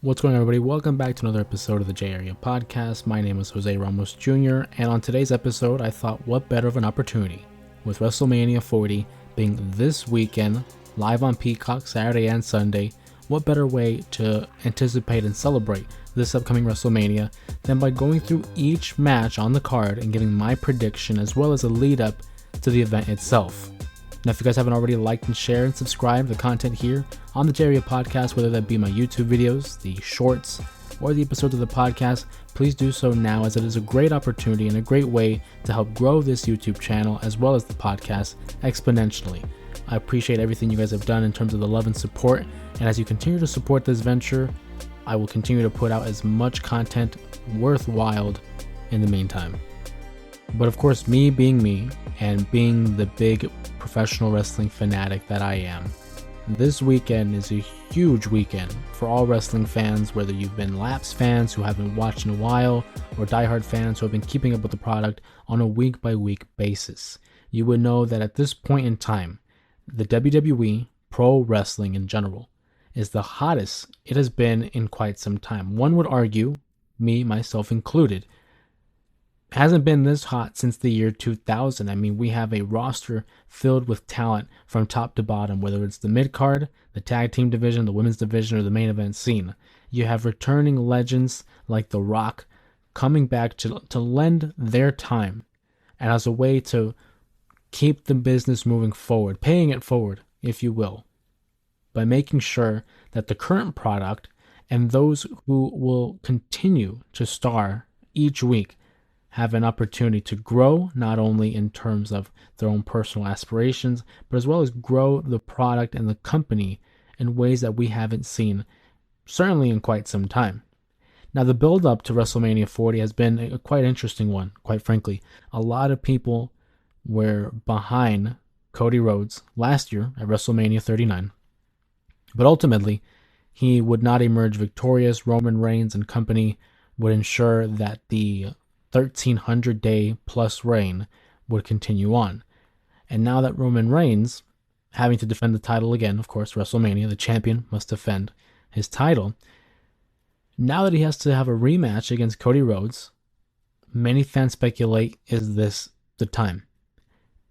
What's going on, everybody? Welcome back to another episode of the J Area Podcast. My name is Jose Ramos Jr., and on today's episode, I thought what better of an opportunity, with WrestleMania 40 being this weekend, live on Peacock Saturday and Sunday, what better way to anticipate and celebrate this upcoming WrestleMania than by going through each match on the card and giving my prediction as well as a lead up to the event itself. Now, if you guys haven't already liked and shared and subscribed to the content here on the J Area Podcast, whether that be my YouTube videos, the shorts, or the episodes of the podcast, please do so now, as it is a great opportunity and a great way to help grow this YouTube channel as well as the podcast exponentially. I appreciate everything you guys have done in terms of the love and support, and as you continue to support this venture, I will continue to put out as much content worthwhile in the meantime. But of course, me being me and being the big professional wrestling fanatic that I am, this weekend is a huge weekend for all wrestling fans, whether you've been lapsed fans who haven't watched in a while or diehard fans who have been keeping up with the product on a week-by-week basis. You would know that at this point in time, the WWE, pro wrestling in general, is the hottest it has been in quite some time. One would argue, me, myself included, hasn't been this hot since the year 2000. I mean, we have a roster filled with talent from top to bottom, whether it's the mid-card, the tag team division, the women's division, or the main event scene. You have returning legends like The Rock coming back to lend their time and as a way to keep the business moving forward, paying it forward, if you will, by making sure that the current product and those who will continue to star each week have an opportunity to grow, not only in terms of their own personal aspirations, but as well as grow the product and the company in ways that we haven't seen, certainly in quite some time. Now, the build-up to WrestleMania 40 has been a quite interesting one, quite frankly. A lot of people were behind Cody Rhodes last year at WrestleMania 39, but ultimately, he would not emerge victorious. Roman Reigns and company would ensure that the 1,300-day plus reign would continue on. And now that Roman Reigns, having to defend the title again, of course, WrestleMania, the champion must defend his title. Now that he has to have a rematch against Cody Rhodes, many fans speculate, is this the time?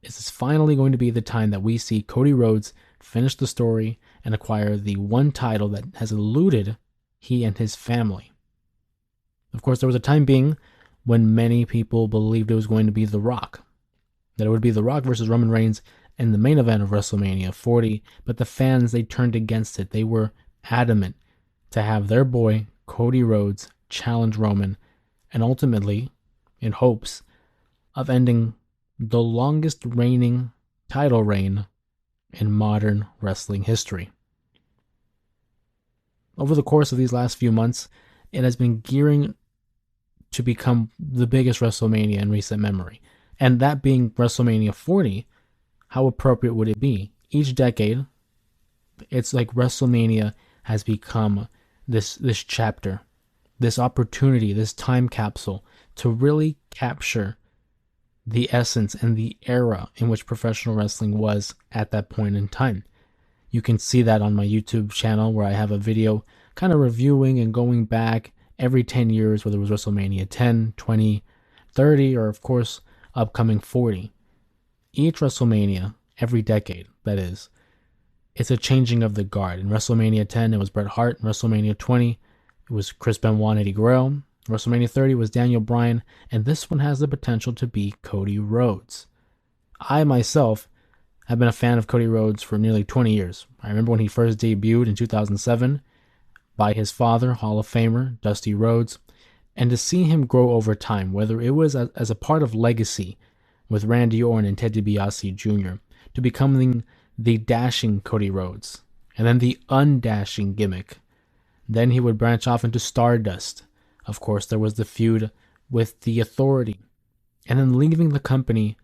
Is this finally going to be the time that we see Cody Rhodes finish the story and acquire the one title that has eluded he and his family? Of course, there was a time being when many people believed it was going to be The Rock, that it would be The Rock versus Roman Reigns in the main event of WrestleMania 40, but the fans, they turned against it. They were adamant to have their boy, Cody Rhodes, challenge Roman, and ultimately, in hopes of ending the longest reigning title reign in modern wrestling history. Over the course of these last few months, it has been gearing to become the biggest WrestleMania in recent memory. And that being WrestleMania 40, how appropriate would it be? Each decade, it's like WrestleMania has become this chapter, this opportunity, this time capsule to really capture the essence and the era in which professional wrestling was at that point in time. You can see that on my YouTube channel, where I have a video kind of reviewing and going back every 10 years, whether it was WrestleMania 10, 20, 30, or of course, upcoming 40. Each WrestleMania, every decade, that is, it's a changing of the guard. In WrestleMania 10, it was Bret Hart. In WrestleMania 20, it was Chris Benoit and Eddie Guerrero. WrestleMania 30 was Daniel Bryan, and this one has the potential to be Cody Rhodes. I, myself, have been a fan of Cody Rhodes for nearly 20 years. I remember when he first debuted in 2007, by his father, Hall of Famer Dusty Rhodes, and to see him grow over time, whether it was as a part of legacy with Randy Orton and Ted DiBiase Jr., to becoming the dashing Cody Rhodes, and then the undashing gimmick. Then he would branch off into Stardust. Of course, there was the feud with The Authority, and then leaving the company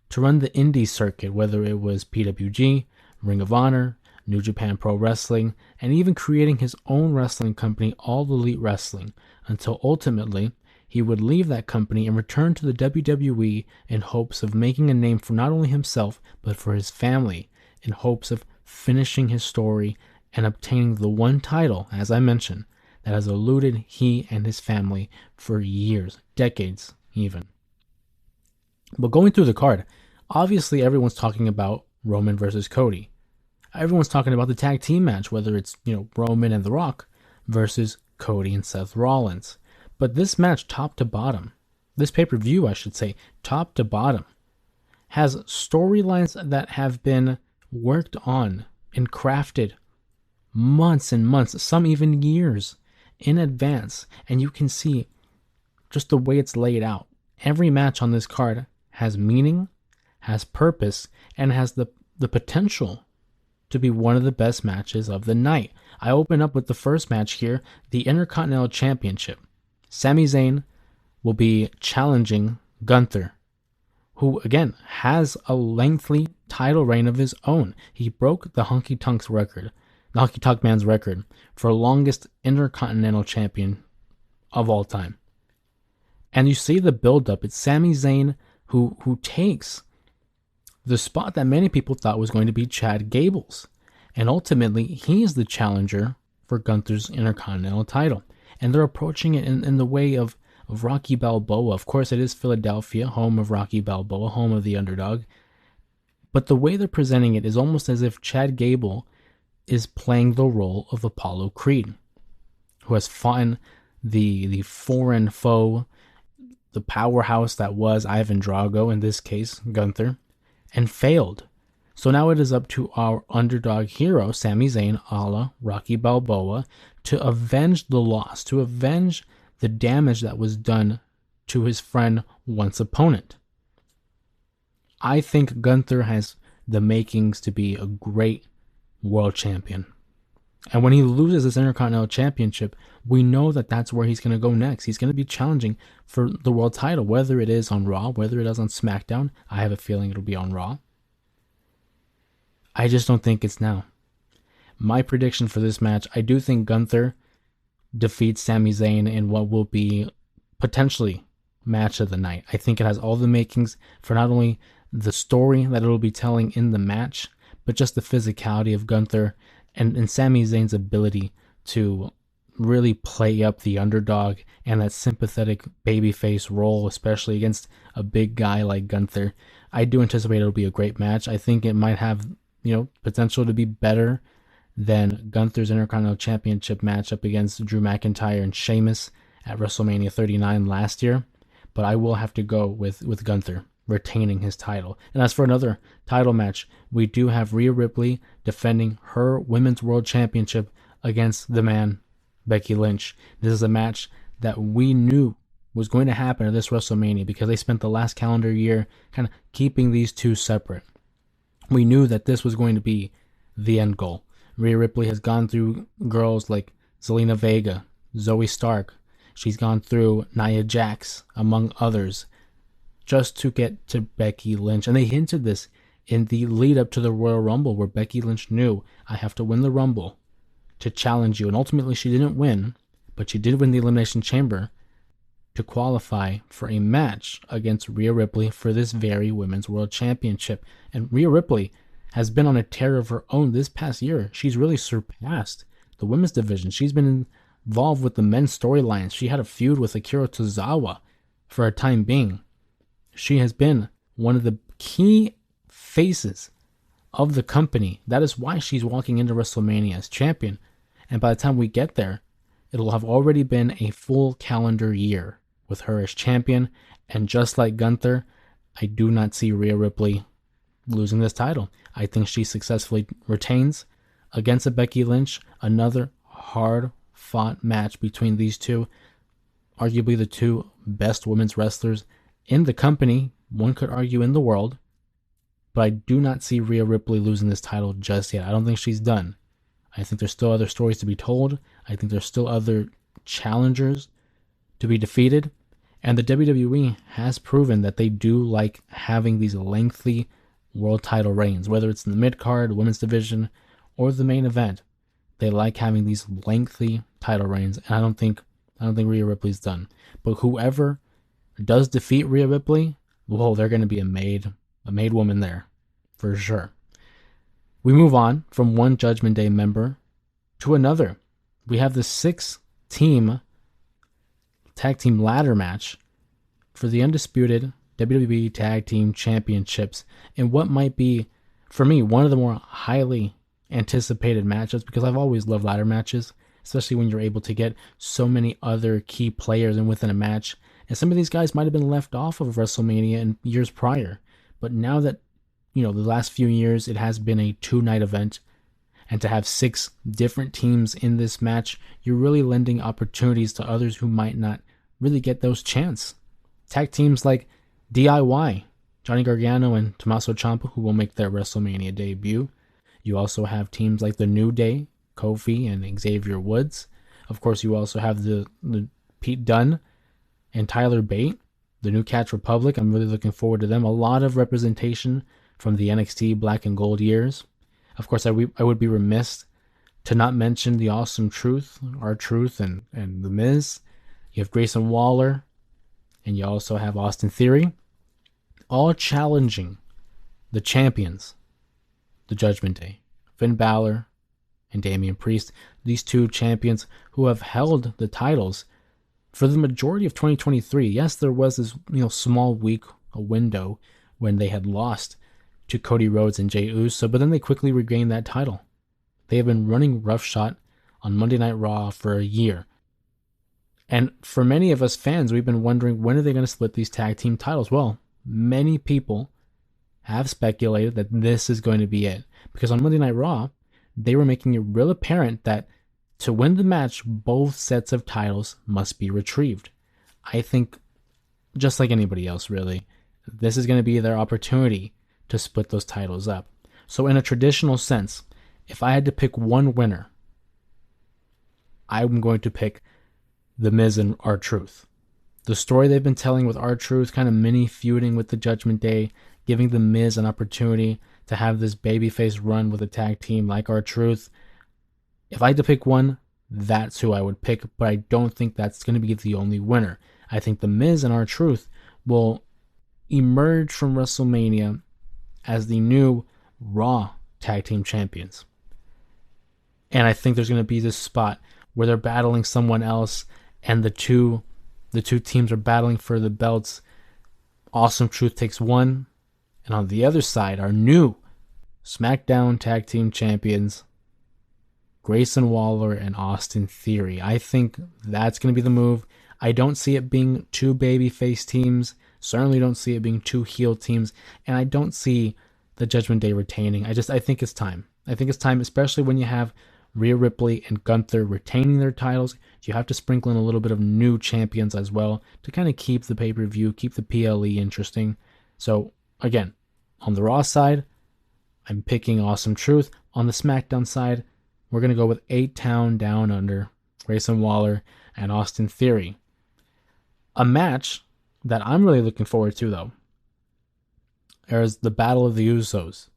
to run the indie circuit, whether it was PWG, Ring of Honor, New Japan Pro Wrestling, and even creating his own wrestling company, All Elite Wrestling, until ultimately he would leave that company and return to the WWE in hopes of making a name for not only himself, but for his family, in hopes of finishing his story and obtaining the one title, as I mentioned, that has eluded he and his family for years, decades even. But going through the card, obviously everyone's talking about Roman versus Cody. Everyone's talking about the tag team match, whether it's, Roman and The Rock versus Cody and Seth Rollins. But this match, top to bottom, this pay-per-view, I should say, top to bottom, has storylines that have been worked on and crafted months and months, some even years in advance. And you can see just the way it's laid out. Every match on this card has meaning, has purpose, and has the potential to be one of the best matches of the night. I open up with the first match here, the Intercontinental Championship. Sami Zayn will be challenging Gunther, who again has a lengthy title reign of his own. He broke the Honky Tonk Man's record for longest Intercontinental Champion of all time. And you see the build-up. It's Sami Zayn who takes the spot that many people thought was going to be Chad Gable's. And ultimately, he is the challenger for Gunther's Intercontinental title. And they're approaching it in the way of Rocky Balboa. Of course, it is Philadelphia, home of Rocky Balboa, home of the underdog. But the way they're presenting it is almost as if Chad Gable is playing the role of Apollo Creed, who has fought the foreign foe, the powerhouse that was Ivan Drago, in this case, Gunther, and failed. So now it is up to our underdog hero, Sami Zayn, a la Rocky Balboa, to avenge the loss, to avenge the damage that was done to his friend, once opponent. I think Gunther has the makings to be a great world champion. And when he loses this Intercontinental Championship, we know that that's where he's going to go next. He's going to be challenging for the world title, whether it is on Raw, whether it is on SmackDown. I have a feeling it'll be on Raw. I just don't think it's now. My prediction for this match, I do think Gunther defeats Sami Zayn in what will be potentially match of the night. I think it has all the makings for not only the story that it'll be telling in the match, but just the physicality of Gunther and Sami Zayn's ability to really play up the underdog and that sympathetic babyface role, especially against a big guy like Gunther. I do anticipate it'll be a great match. I think it might have, potential to be better than Gunther's Intercontinental Championship match up against Drew McIntyre and Sheamus at WrestleMania 39 last year. But I will have to go with Gunther retaining his title. And as for another title match, we do have Rhea Ripley defending her Women's World Championship against the man, Becky Lynch. This is a match that we knew was going to happen at this WrestleMania because they spent the last calendar year kind of keeping these two separate. We knew that this was going to be the end goal. Rhea Ripley has gone through girls like Zelina Vega, Zoe Stark. She's gone through Nia Jax, among others, just to get to Becky Lynch. And they hinted this in the lead up to the Royal Rumble, where Becky Lynch knew, I have to win the Rumble to challenge you. And ultimately she didn't win, but she did win the Elimination Chamber to qualify for a match against Rhea Ripley for this very Women's World Championship. And Rhea Ripley has been on a tear of her own this past year. She's really surpassed the women's division. She's been involved with the men's storylines. She had a feud with Akira Tozawa for a time being. She has been one of the key faces of the company. That is why she's walking into WrestleMania as champion. And by the time we get there, it'll have already been a full calendar year with her as champion. And just like Gunther, I do not see Rhea Ripley losing this title. I think she successfully retains against a Becky Lynch. Another hard-fought match between these two. Arguably the two best women's wrestlers in the company, one could argue in the world. But I do not see Rhea Ripley losing this title just yet. I don't think she's done. I think there's still other stories to be told. I think there's still other challengers to be defeated. And the WWE has proven that they do like having these lengthy world title reigns, whether it's in the mid-card, women's division, or the main event. They like having these lengthy title reigns, and I don't think Rhea Ripley's done. But whoever does defeat Rhea Ripley, well, they're going to be a made woman there, for sure. We move on from one Judgment Day member to another. We have the 6 tag team ladder match for the undisputed WWE Tag Team Championships in what might be, for me, one of the more highly anticipated matchups, because I've always loved ladder matches, especially when you're able to get so many other key players in within a match. And some of these guys might have been left off of WrestleMania in years prior. But now that, the last few years, it has been a 2-night event, and to have 6 different teams in this match, you're really lending opportunities to others who might not really get those chances. Tag teams like DIY, Johnny Gargano and Tommaso Ciampa, who will make their WrestleMania debut. You also have teams like The New Day, Kofi and Xavier Woods. Of course, you also have the Pete Dunne and Tyler Bate, the New Catch Republic. I'm really looking forward to them. A lot of representation from the NXT Black and Gold years. Of course, I would be remiss to not mention the Awesome Truth, R-Truth, and The Miz. You have Grayson Waller, and you also have Austin Theory, all challenging the champions, the Judgment Day, Finn Balor and Damian Priest. These 2 champions who have held the titles for the majority of 2023. Yes, there was this small week, a window, when they had lost to Cody Rhodes and Jey Uso, but then they quickly regained that title. They have been running roughshod on Monday Night Raw for a year. And for many of us fans, we've been wondering, when are they going to split these tag team titles? Well, many people have speculated that this is going to be it. Because on Monday Night Raw, they were making it real apparent that to win the match, both sets of titles must be retrieved. I think, just like anybody else really, this is going to be their opportunity to split those titles up. So in a traditional sense, if I had to pick one winner, I'm going to pick The Miz and R-Truth. The story they've been telling with R-Truth, kind of mini feuding with the Judgment Day, giving The Miz an opportunity to have this babyface run with a tag team like R-Truth. If I had to pick one, that's who I would pick, but I don't think that's going to be the only winner. I think The Miz and R-Truth will emerge from WrestleMania as the new Raw Tag Team Champions. And I think there's going to be this spot where they're battling someone else, and the two teams are battling for the belts. Awesome Truth takes one, and on the other side, our new SmackDown Tag Team Champions, Grayson Waller and Austin Theory. I think that's going to be the move. I don't see it being 2 babyface teams. Certainly don't see it being 2 heel teams. And I don't see the Judgment Day retaining. I think it's time. I think it's time, especially when you have Rhea Ripley and Gunther retaining their titles. You have to sprinkle in a little bit of new champions as well to kind of keep the pay-per-view, keep the PLE interesting. So, again, on the Raw side, I'm picking Awesome Truth. On the SmackDown side, we're going to go with 8-Town Down Under, Grayson Waller and Austin Theory. A match that I'm really looking forward to, though, is the Battle of the Usos.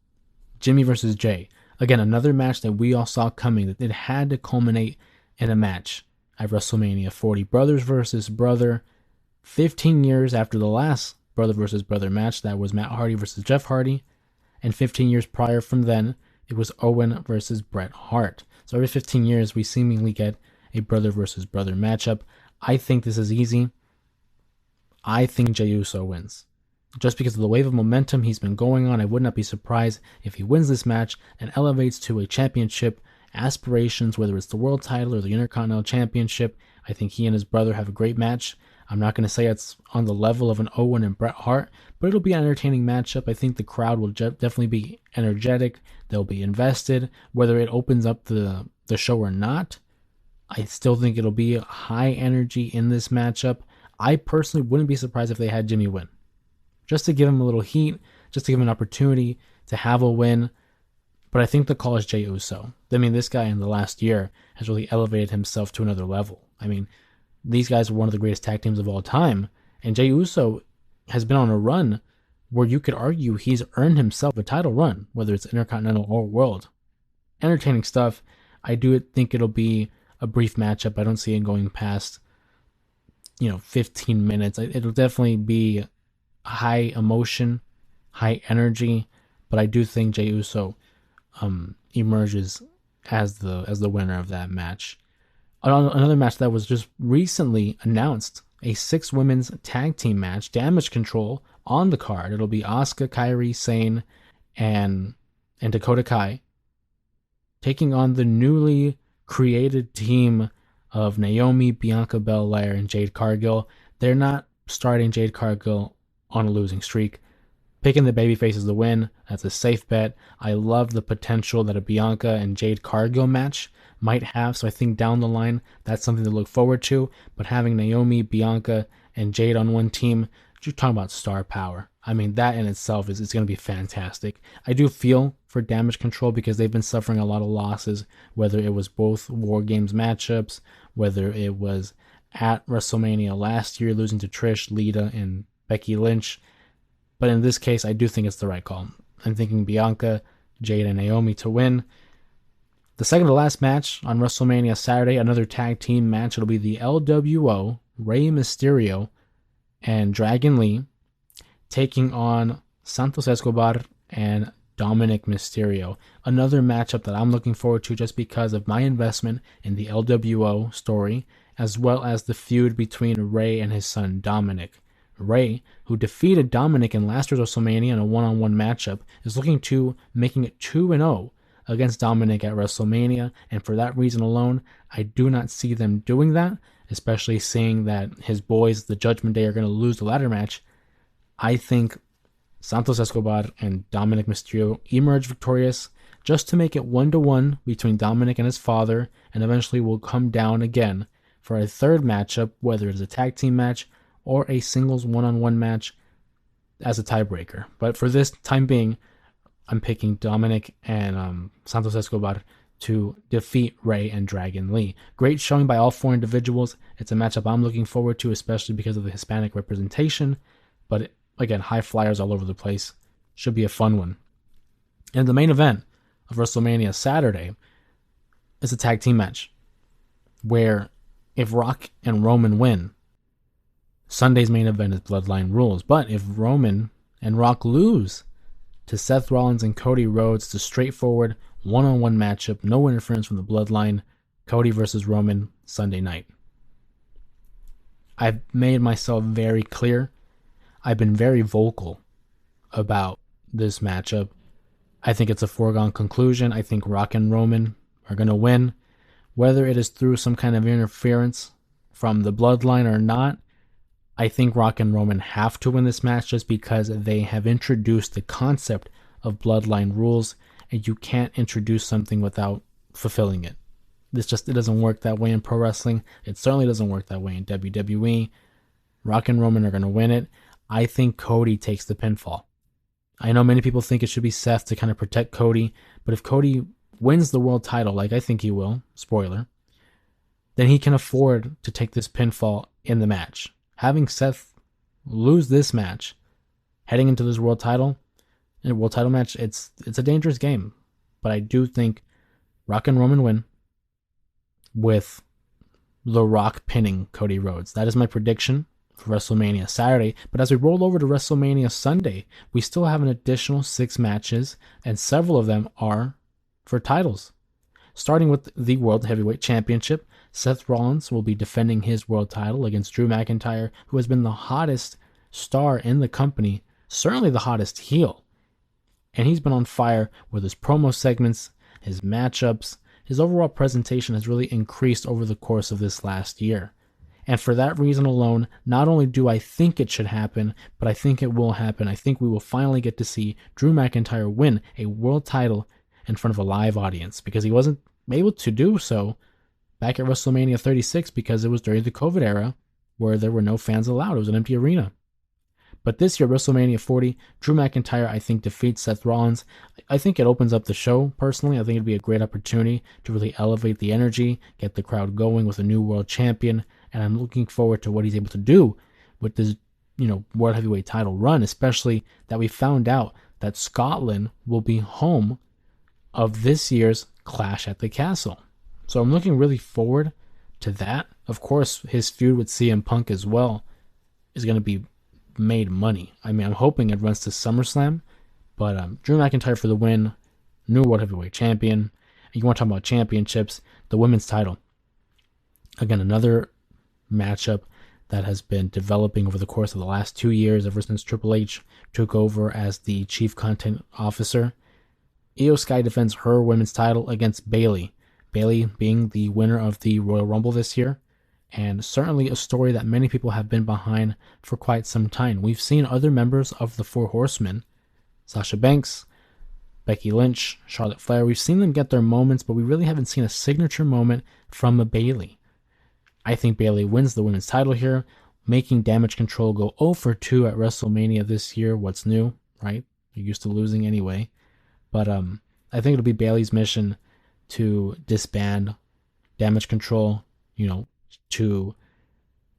Jimmy versus Jay. Again, another match that we all saw coming, that it had to culminate in a match at WrestleMania 40. Brothers versus brother. 15 years after the last brother versus brother match, that was Matt Hardy versus Jeff Hardy. And 15 years prior from then, it was Owen versus Bret Hart. So every 15 years, we seemingly get a brother versus brother matchup. I think this is easy. I think Jey Uso wins. Just because of the wave of momentum he's been going on, I would not be surprised if he wins this match and elevates to a championship aspirations, whether it's the world title or the Intercontinental Championship. I think he and his brother have a great match. I'm not going to say it's on the level of an Owen and Bret Hart, but it'll be an entertaining matchup. I think the crowd will definitely be energetic. They'll be invested. Whether it opens up the show or not, I still think it'll be high energy in this matchup. I personally wouldn't be surprised if they had Jimmy win, just to give him a little heat, just to give him an opportunity to have a win. But I think the call is Jey Uso. I mean, this guy in the last year has really elevated himself to another level. I mean, these guys are one of the greatest tag teams of all time. And Jey Uso has been on a run where you could argue he's earned himself a title run, whether it's Intercontinental or World. Entertaining stuff. I do think it'll be a brief matchup. I don't see it going past, 15 minutes. It'll definitely be high emotion, high energy, but I do think Jey Uso emerges as the winner of that match. Another match that was just recently announced, a 6 women's tag team match, Damage Control, on the card. It'll be Asuka, Kairi Sane, and Dakota Kai taking on the newly created team of Naomi, Bianca Belair, and Jade Cargill. They're not starting Jade Cargill on a losing streak. Picking the babyfaces to win, that's a safe bet. I love the potential that a Bianca and Jade Cargill match might have, so I think down the line, that's something to look forward to. But having Naomi, Bianca, and Jade on one team, you're talking about star power. I mean, that in itself is going to be fantastic. I do feel for Damage Control because they've been suffering a lot of losses, whether it was both War Games matchups, whether it was at WrestleMania last year, losing to Trish, Lita, and Becky Lynch. But in this case, I do think it's the right call. I'm thinking Bianca, Jade, and Naomi to win. The second to last match on WrestleMania Saturday, another tag team match. It'll be the LWO, Rey Mysterio and Dragon Lee taking on Santos Escobar and Dominic Mysterio. Another matchup that I'm looking forward to just because of my investment in the LWO story, as well as the feud between Rey and his son Dominic. Rey, who defeated Dominic in last year's WrestleMania in a one-on-one matchup, is looking to making it 2-0 against Dominic at WrestleMania, and for that reason alone, I do not see them doing that, especially seeing that his boys, the Judgment Day, are going to lose the ladder match. I think Santos Escobar and Dominic Mysterio emerge victorious just to make it 1-1 between Dominic and his father, and eventually will come down again for a third matchup, whether it's a tag team match or a singles one-on-one match as a tiebreaker. But for this time being, I'm picking Dominic and Santos Escobar to defeat Rey and Dragon Lee. Great showing by all four individuals. It's a matchup I'm looking forward to, especially because of the Hispanic representation. But again, high flyers all over the place. Should be a fun one. And the main event of WrestleMania Saturday is a tag team match, where if Rock and Roman win, Sunday's main event is Bloodline Rules. But if Roman and Rock lose to Seth Rollins and Cody Rhodes, it's a straightforward one-on-one matchup, no interference from the Bloodline, Cody versus Roman, Sunday night. I've made myself very clear. I've been very vocal about this matchup. I think it's a foregone conclusion. I think Rock and Roman are going to win. Whether it is through some kind of interference from the Bloodline or not, I think Rock and Roman have to win this match just because they have introduced the concept of Bloodline Rules, and you can't introduce something without fulfilling it. It doesn't work that way in pro wrestling. It certainly doesn't work that way in WWE. Rock and Roman are going to win it. I think Cody takes the pinfall. I know many people think it should be Seth to kind of protect Cody, but if Cody wins the world title, like I think he will, spoiler, then he can afford to take this pinfall in the match. Having Seth lose this match, heading into this world title match, it's a dangerous game. But I do think Rock and Roman win with The Rock pinning Cody Rhodes. That is my prediction for WrestleMania Saturday. But as we roll over to WrestleMania Sunday, we still have an additional 6 matches, and several of them are for titles. Starting with the World Heavyweight Championship, Seth Rollins will be defending his world title against Drew McIntyre, who has been the hottest star in the company, certainly the hottest heel. And he's been on fire with his promo segments, his matchups. His overall presentation has really increased over the course of this last year. And for that reason alone, not only do I think it should happen, but I think it will happen. I think we will finally get to see Drew McIntyre win a world title in front of a live audience, because he wasn't able to do so back at WrestleMania 36 because it was during the COVID era where there were no fans allowed. It was an empty arena. But this year, WrestleMania 40, Drew McIntyre, I think, defeats Seth Rollins. I think it opens up the show, personally. I think it'd be a great opportunity to really elevate the energy, get the crowd going with a new world champion, and I'm looking forward to what he's able to do with this, World Heavyweight title run, especially that we found out that Scotland will be home of this year's Clash at the Castle. So I'm looking really forward to that. Of course, his feud with CM Punk as well is going to be made money. I mean, I'm hoping it runs to SummerSlam, but Drew McIntyre for the win, new World Heavyweight Champion. And you want to talk about championships, the women's title. Again, another matchup that has been developing over the course of the last 2 years, ever since Triple H took over as the chief content officer. Io Sky defends her women's title against Bayley. Bayley being the winner of the Royal Rumble this year, and certainly a story that many people have been behind for quite some time. We've seen other members of the Four Horsemen, Sasha Banks, Becky Lynch, Charlotte Flair, we've seen them get their moments, but we really haven't seen a signature moment from a Bayley. I think Bayley wins the women's title here, making Damage Control go 0 for 2 at WrestleMania this year. What's new, right? You're used to losing anyway. But I think it'll be Bayley's mission to disband Damage Control, to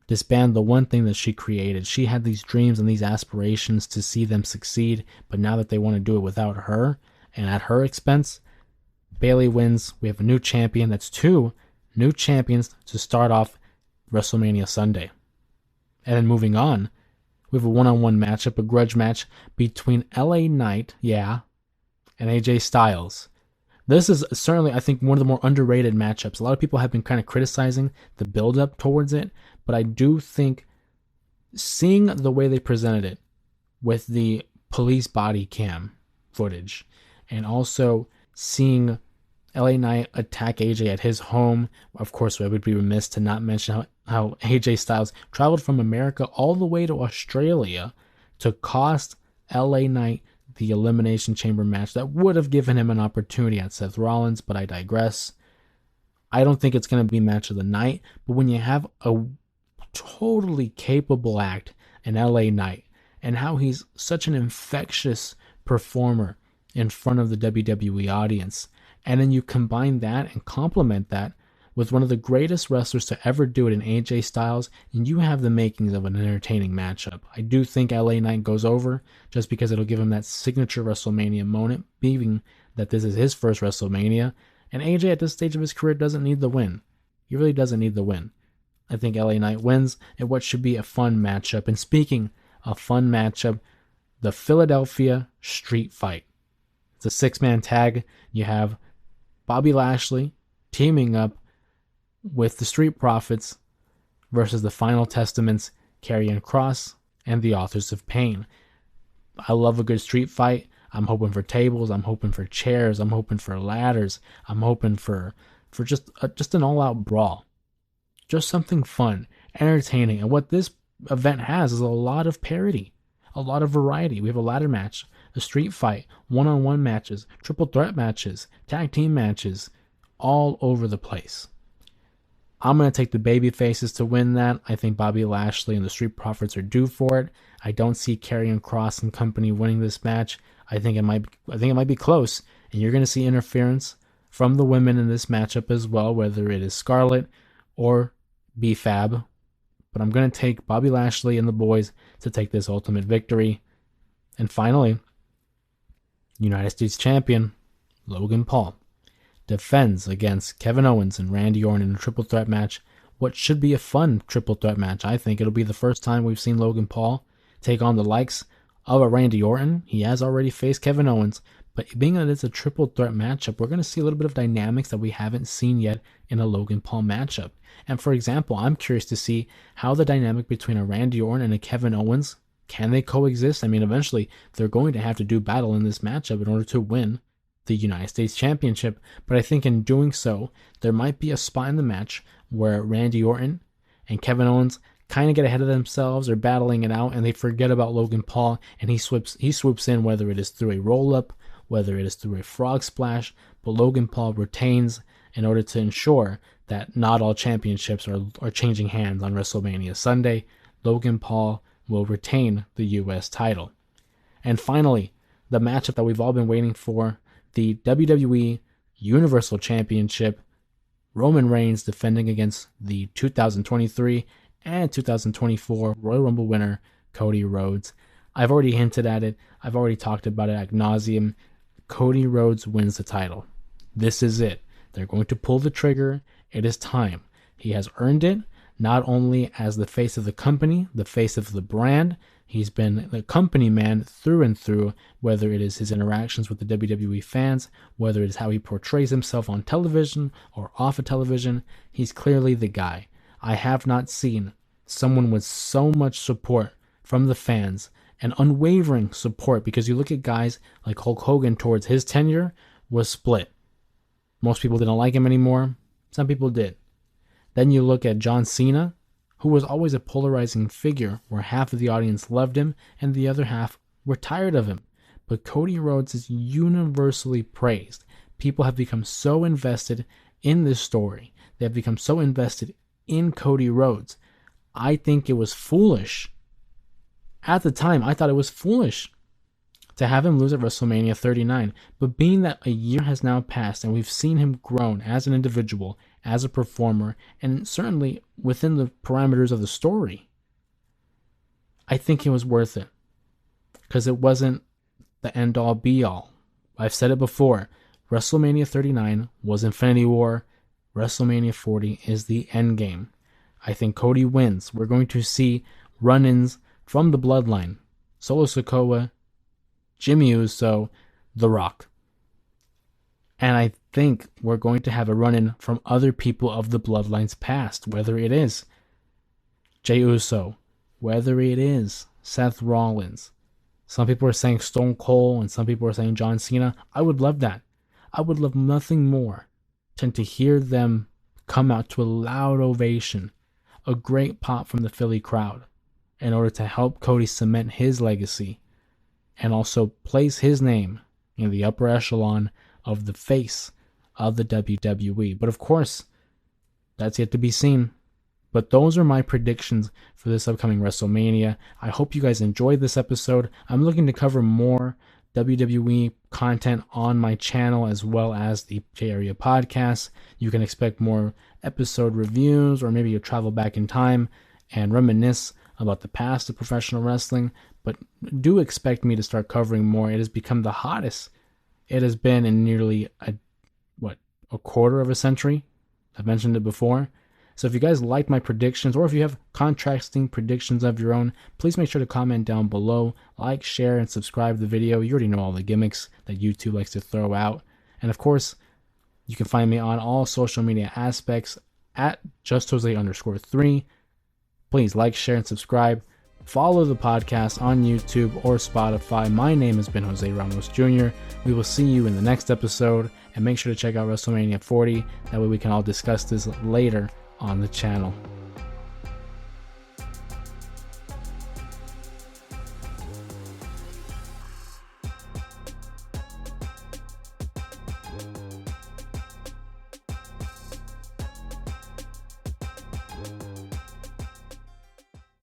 disband the one thing that she created. She had these dreams and these aspirations to see them succeed, but now that they want to do it without her and at her expense, Bayley wins. We have a new champion. That's 2 new champions to start off WrestleMania Sunday. And then moving on, we have a one-on-one matchup, a grudge match between LA Knight, and AJ Styles. This is certainly, I think, one of the more underrated matchups. A lot of people have been kind of criticizing the build-up towards it, but I do think seeing the way they presented it with the police body cam footage, and also seeing LA Knight attack AJ at his home. Of course, I would be remiss to not mention how AJ Styles traveled from America all the way to Australia to cost LA Knight the Elimination Chamber match that would have given him an opportunity at Seth Rollins, but I digress. I don't think it's going to be match of the night, but when you have a totally capable act in LA Knight and how he's such an infectious performer in front of the WWE audience, and then you combine that and complement that with one of the greatest wrestlers to ever do it in AJ Styles, and you have the makings of an entertaining matchup. I do think LA Knight goes over just because it'll give him that signature WrestleMania moment, being that this is his first WrestleMania, and AJ at this stage of his career doesn't need the win. He really doesn't need the win. I think LA Knight wins in what should be a fun matchup. And speaking of fun matchup, the Philadelphia Street Fight. It's a 6-man tag. You have Bobby Lashley teaming up with the Street Profits versus the Final Testaments, Karrion Kross, and the Authors of Pain. I love a good street fight. I'm hoping for tables. I'm hoping for chairs. I'm hoping for ladders. I'm hoping for just an all-out brawl. Just something fun, entertaining. And what this event has is a lot of parity, a lot of variety. We have a ladder match, a street fight, one-on-one matches, triple threat matches, tag team matches, all over the place. I'm going to take the baby faces to win that. I think Bobby Lashley and the Street Profits are due for it. I don't see Karrion Kross and company winning this match. I think it might be close, and you're going to see interference from the women in this matchup as well, whether it is Scarlett or B-Fab. But I'm going to take Bobby Lashley and the boys to take this ultimate victory. And finally, United States Champion Logan Paul defends against Kevin Owens and Randy Orton in a triple threat match. What should be a fun triple threat match. I think it'll be the first time we've seen Logan Paul take on the likes of a Randy Orton. He has already faced Kevin Owens, but being that it's a triple threat matchup, we're going to see a little bit of dynamics that we haven't seen yet in a Logan Paul matchup. And for example, I'm curious to see how the dynamic between a Randy Orton and a Kevin Owens, can they coexist? I mean, eventually they're going to have to do battle in this matchup in order to win the United States Championship. But I think in doing so, there might be a spot in the match where Randy Orton and Kevin Owens kind of get ahead of themselves or battling it out, and they forget about Logan Paul, and he swoops in, whether it is through a roll-up, whether it is through a frog splash, but Logan Paul retains in order to ensure that not all championships are changing hands on WrestleMania Sunday. Logan Paul will retain the U.S. title. And finally, the matchup that we've all been waiting for, the WWE Universal Championship, Roman Reigns defending against the 2023 and 2024 Royal Rumble winner, Cody Rhodes. I've already hinted at it. I've already talked about it ad nauseum. Cody Rhodes wins the title. This is it. They're going to pull the trigger. It is time. He has earned it, not only as the face of the company, the face of the brand. He's been the company man through and through, whether it is his interactions with the WWE fans, whether it is how he portrays himself on television or off of television. He's clearly the guy. I have not seen someone with so much support from the fans and unwavering support, because you look at guys like Hulk Hogan towards his tenure was split. Most people didn't like him anymore. Some people did. Then you look at John Cena, who was always a polarizing figure where half of the audience loved him and the other half were tired of him. But Cody Rhodes is universally praised. People have become so invested in this story. They have become so invested in Cody Rhodes. I think it was foolish. At the time, I thought it was foolish to have him lose at WrestleMania 39. But being that a year has now passed and we've seen him grown as an individual, as a performer, and certainly within the parameters of the story, I think it was worth it. Because it wasn't the end-all be-all. I've said it before. WrestleMania 39 was Infinity War. WrestleMania 40 is the end game. I think Cody wins. We're going to see run-ins from the Bloodline. Solo Sikoa, Jimmy Uso, The Rock. And I think we're going to have a run-in from other people of the Bloodline's past, whether it is Jey Uso, whether it is Seth Rollins. Some people are saying Stone Cold, and some people are saying John Cena. I would love that. I would love nothing more than to hear them come out to a loud ovation, a great pop from the Philly crowd, in order to help Cody cement his legacy and also place his name in the upper echelon of the face of the WWE. But of course, that's yet to be seen. But those are my predictions for this upcoming WrestleMania. I hope you guys enjoyed this episode. I'm looking to cover more WWE content on my channel as well as the J Area podcast. You can expect more episode reviews, or maybe you'll travel back in time and reminisce about the past of professional wrestling. But do expect me to start covering more. It has become the hottest it has been in nearly a quarter of a century. I've mentioned it before. So if you guys like my predictions, or if you have contrasting predictions of your own, please make sure to comment down below, like, share, and subscribe to the video. You already know all the gimmicks that YouTube likes to throw out. And of course, you can find me on all social media aspects at JustJose_3. Please like, share, and subscribe. Follow the podcast on YouTube or Spotify. My name has been Jose Ramos Jr. We will see you in the next episode, and make sure to check out WrestleMania 40. That way we can all discuss this later on the channel.